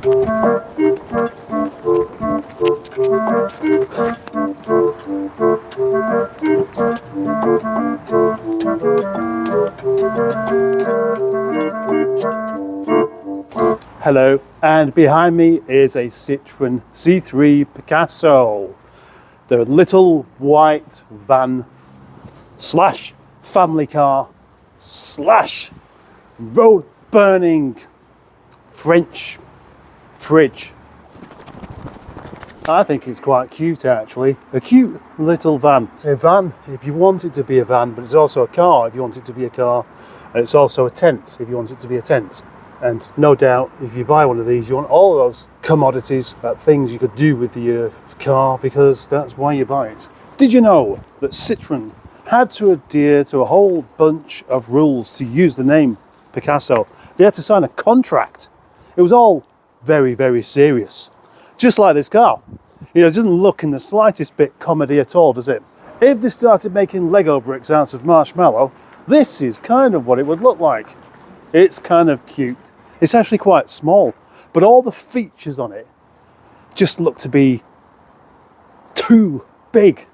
Hello, and behind me is a Citroën C3 Picasso, the little white van slash family car slash road burning French fridge. I think it's quite cute actually, a cute little van. It's a van if you want it to be a van, but it's also a car if you want it to be a car, and it's also a tent if you want it to be a tent. And no doubt, if you buy one of these, you want all those commodities, things you could do with your car, because that's why you buy it. Did you know that Citroën had to adhere to a whole bunch of rules to use the name Picasso? They had to sign a contract. It was all very, very serious. Just like this car. You know, it doesn't look in the slightest bit comedy at all, does it? If they started making Lego bricks out of marshmallow, this is kind of what it would look like. It's kind of cute. It's actually quite small, but all the features on it just look to be too big.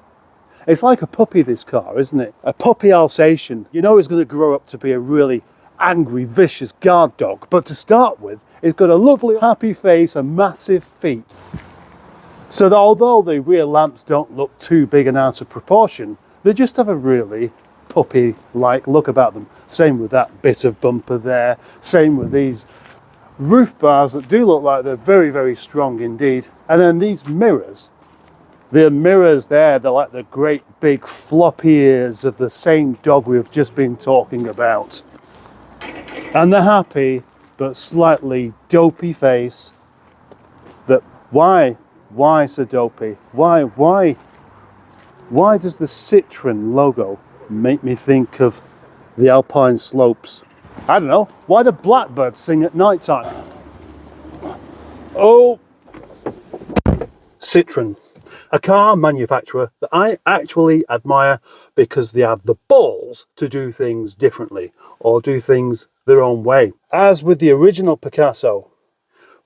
It's like a puppy, this car, isn't it? A puppy Alsatian. You know it's going to grow up to be a really angry, vicious guard dog, but to start with, it's got a lovely, happy face and massive feet. So that although the rear lamps don't look too big and out of proportion, they just have a really puppy-like look about them. Same with that bit of bumper there. Same with these roof bars that do look like they're very, very strong indeed. And then these mirrors. The mirrors there, they're like the great big floppy ears of the same dog we've just been talking about. And the happy but slightly dopey face. That why so dopey? Why does the Citroën logo make me think of the Alpine slopes? I don't know. Why do blackbirds sing at night time? Oh, Citroën, a car manufacturer that I actually admire because they have the balls to do things differently or do things their own way. As with the original Picasso,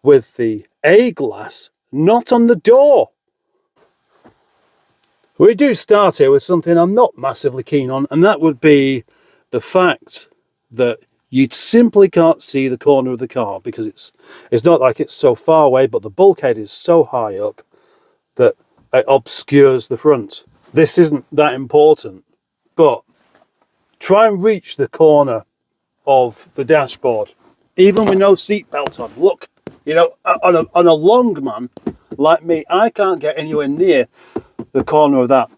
with the A-glass not on the door. We do start here with something I'm not massively keen on, and that would be the fact that you simply can't see the corner of the car because it's not like it's so far away, but the bulkhead is so high up that it obscures the front. This isn't that important, but try and reach the corner of the dashboard, even with no seatbelt on. Look, you know, on a long man like me, I can't get anywhere near the corner of that.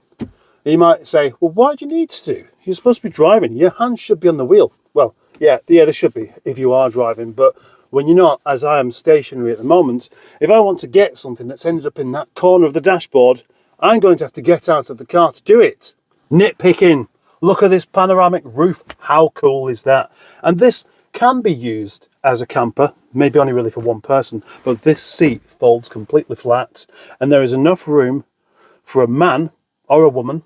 You might say, well, why do you need to? You're supposed to be driving. Your hands should be on the wheel. Well, yeah, they should be if you are driving. But when you're not, as I am stationary at the moment, if I want to get something that's ended up in that corner of the dashboard, I'm going to have to get out of the car to do it. Nitpicking. Look at this panoramic roof. How cool is that? And this can be used as a camper, maybe only really for one person, but this seat folds completely flat and there is enough room for a man or a woman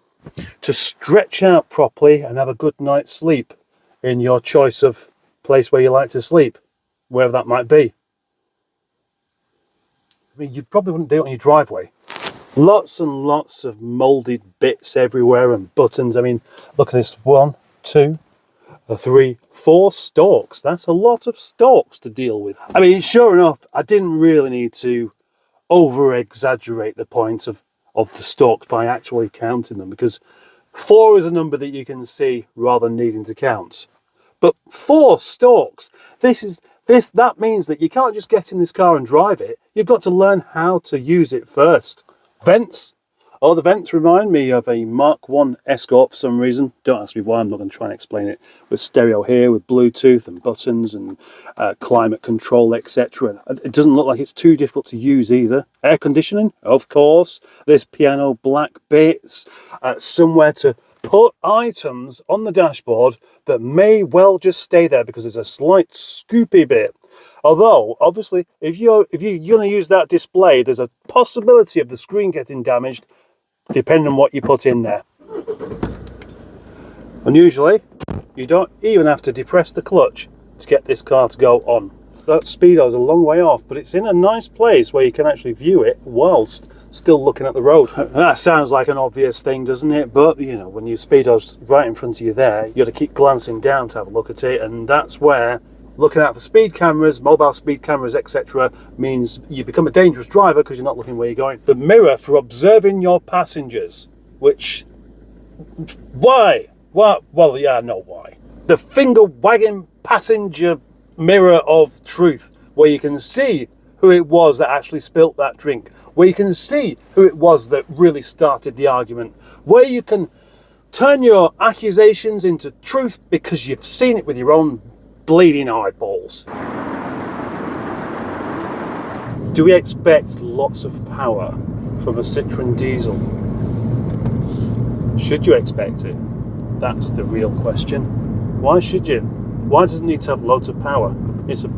to stretch out properly and have a good night's sleep in your choice of place where you like to sleep, wherever that might be. I mean, you probably wouldn't do it on your driveway. Lots and lots of moulded bits everywhere and buttons. I mean, look at this. 1, 2, 3, 4 stalks. That's a lot of stalks to deal with. I mean, sure enough, I didn't really need to over-exaggerate the point of the stalks by actually counting them, because 4 is a number that you can see rather than needing to count. But 4 stalks, that means that you can't just get in this car and drive it. You've got to learn how to use it first. Vents. Oh, the vents remind me of a Mark 1 Escort for some reason. Don't ask me why, I'm not going to try and explain it. With stereo here, with Bluetooth and buttons and climate control, etc. It doesn't look like it's too difficult to use either. Air conditioning, of course. This piano black bits. Somewhere to put items on the dashboard that may well just stay there because there's a slight scoopy bit. Although, obviously, if you're going to use that display, there's a possibility of the screen getting damaged, depending on what you put in there. And usually, you don't even have to depress the clutch to get this car to go on. that speedo's a long way off, but it's in a nice place where you can actually view it whilst still looking at the road. That sounds like an obvious thing, doesn't it? But, you know, when your speedo's right in front of you there, you got to keep glancing down to have a look at it, and that's where looking out for speed cameras, mobile speed cameras, etc. means you become a dangerous driver because you're not looking where you're going. The mirror for observing your passengers, which... Why? What? Well, yeah, I know why. The finger-wagging passenger mirror of truth, where you can see who it was that actually spilt that drink, where you can see who it was that really started the argument, where you can turn your accusations into truth because you've seen it with your own bleeding eyeballs. Do we expect lots of power from a Citroën diesel? Should you expect it? That's the real question. Why should you? Why does it need to have loads of power? It's a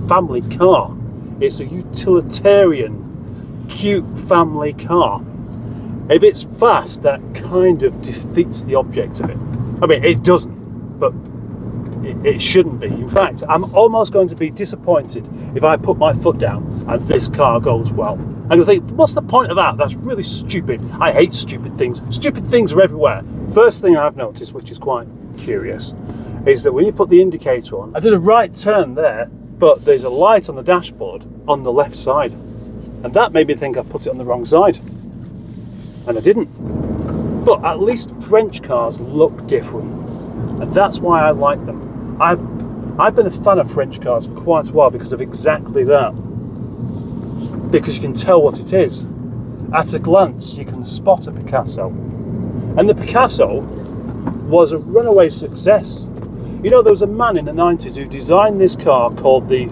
family car. It's a utilitarian, cute family car. If it's fast, that kind of defeats the object of it. I mean, it doesn't, but it shouldn't be. In fact, I'm almost going to be disappointed if I put my foot down and this car goes well. I'm going to think, what's the point of that? That's really stupid. I hate stupid things. Stupid things are everywhere. First thing I've noticed, which is quite curious, is that when you put the indicator on, I did a right turn there, but there's a light on the dashboard on the left side. And that made me think I put it on the wrong side. And I didn't. But at least French cars look different. And that's why I like them. I've been a fan of French cars for quite a while because of exactly that. Because you can tell what it is. At a glance, you can spot a Picasso. And the Picasso was a runaway success. You know, there was a man in the 90s who designed this car called the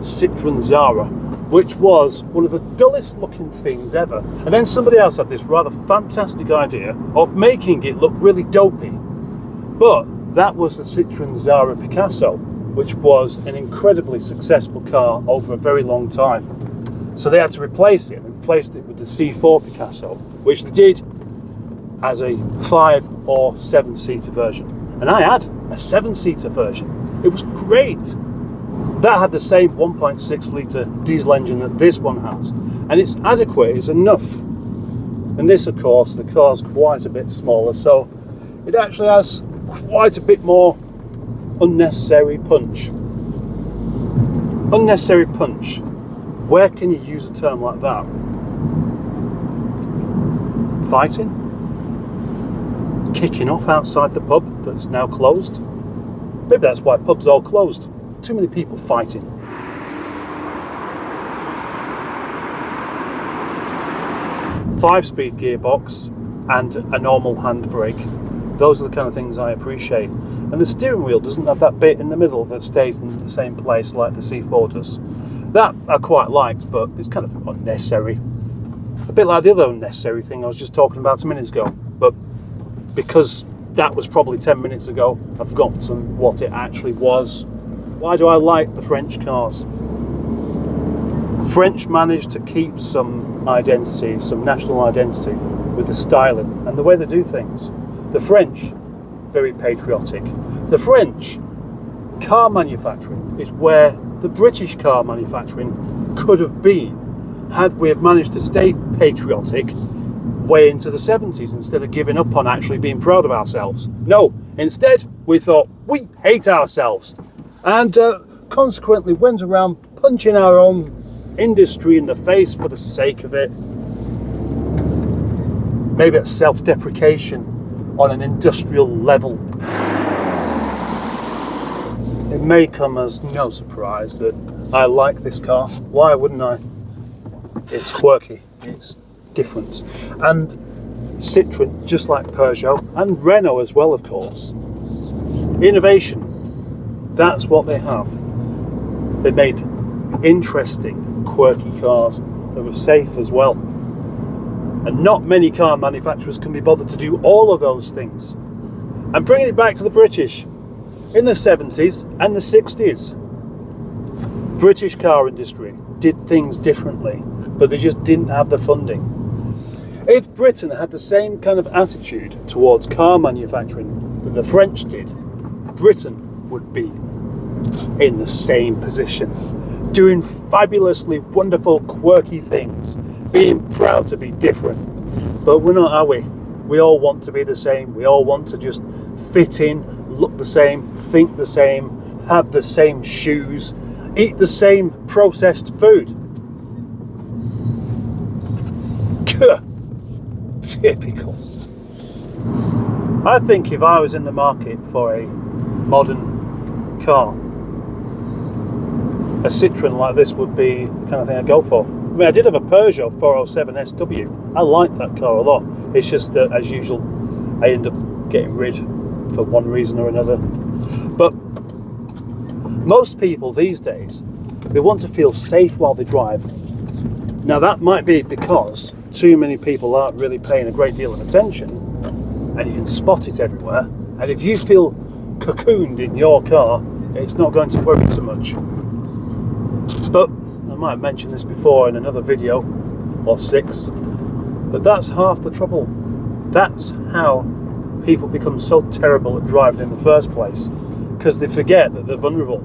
Citroën Zara, which was one of the dullest looking things ever. And then somebody else had this rather fantastic idea of making it look really dopey. But that was the Citroën Zara Picasso, which was an incredibly successful car over a very long time. So they had to replace it, and replaced it with the C3 Picasso, which they did as a 5 or 7-seater version. And I had a 7-seater version. It was great. That had the same 1.6 litre diesel engine that this one has, and it's adequate, it's enough. And this, of course, the car's quite a bit smaller, so it actually has quite a bit more unnecessary punch. Unnecessary punch. Where can you use a term like that? Fighting? Kicking off outside the pub that's now closed? Maybe that's why pubs are all closed. Too many people fighting. Five-speed gearbox and a normal handbrake. Those are the kind of things I appreciate. And the steering wheel doesn't have that bit in the middle that stays in the same place like the C4 does. That I quite liked, but it's kind of unnecessary. A bit like the other unnecessary thing I was just talking about a minute ago. But because that was probably 10 minutes ago, I've forgotten what it actually was. Why do I like the French cars? French managed to keep some identity, some national identity with the styling and the way they do things. The French, very patriotic. The French car manufacturing is where the British car manufacturing could have been had we have managed to stay patriotic way into the 70s instead of giving up on actually being proud of ourselves. No, instead we thought we hate ourselves and consequently went around punching our own industry in the face for the sake of it. Maybe it's self-deprecation on an industrial level. It may come as no surprise that I like this car. Why wouldn't I? It's quirky, it's different. And Citroën, just like Peugeot, and Renault as well, of course. Innovation, that's what they have. They made interesting, quirky cars that were safe as well. And not many car manufacturers can be bothered to do all of those things. And bringing it back to the British, in the 70s and the 60s, British car industry did things differently, but they just didn't have the funding. If Britain had the same kind of attitude towards car manufacturing that the French did, Britain would be in the same position. doing fabulously wonderful, quirky things, being proud to be different. But we're not, are we? We all want to be the same. We all want to just fit in, look the same, think the same, have the same shoes, eat the same processed food. Typical. I think if I was in the market for a modern car, a Citroën like this would be the kind of thing I'd go for. I mean, I did have a Peugeot 407 SW. I liked that car a lot. It's just that, as usual, I end up getting rid for one reason or another. But most people these days, they want to feel safe while they drive. Now, that might be because too many people aren't really paying a great deal of attention, and you can spot it everywhere. And if you feel cocooned in your car, it's not going to worry so much. But I might have mentioned this before in another video or 6, but that's half the trouble. That's how people become so terrible at driving in the first place, because they forget that they're vulnerable,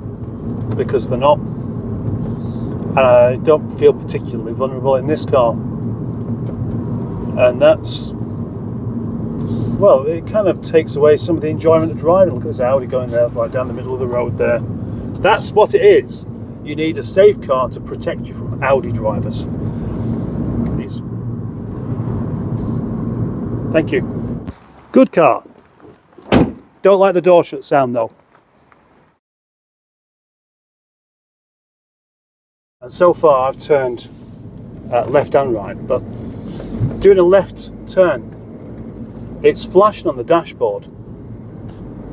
because they're not. And I don't feel particularly vulnerable in this car, and that's, well, it kind of takes away some of the enjoyment of driving. Look at this Audi going there right down the middle of the road there. That's what it is. You need a safe car to protect you from Audi drivers. Please. Thank you. Good car. Don't like the door shut sound though. And so far I've turned left and right, but doing a left turn, it's flashing on the dashboard.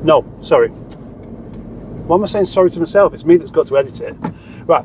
No, sorry. Why am I saying sorry to myself? It's me that's got to edit it. Right.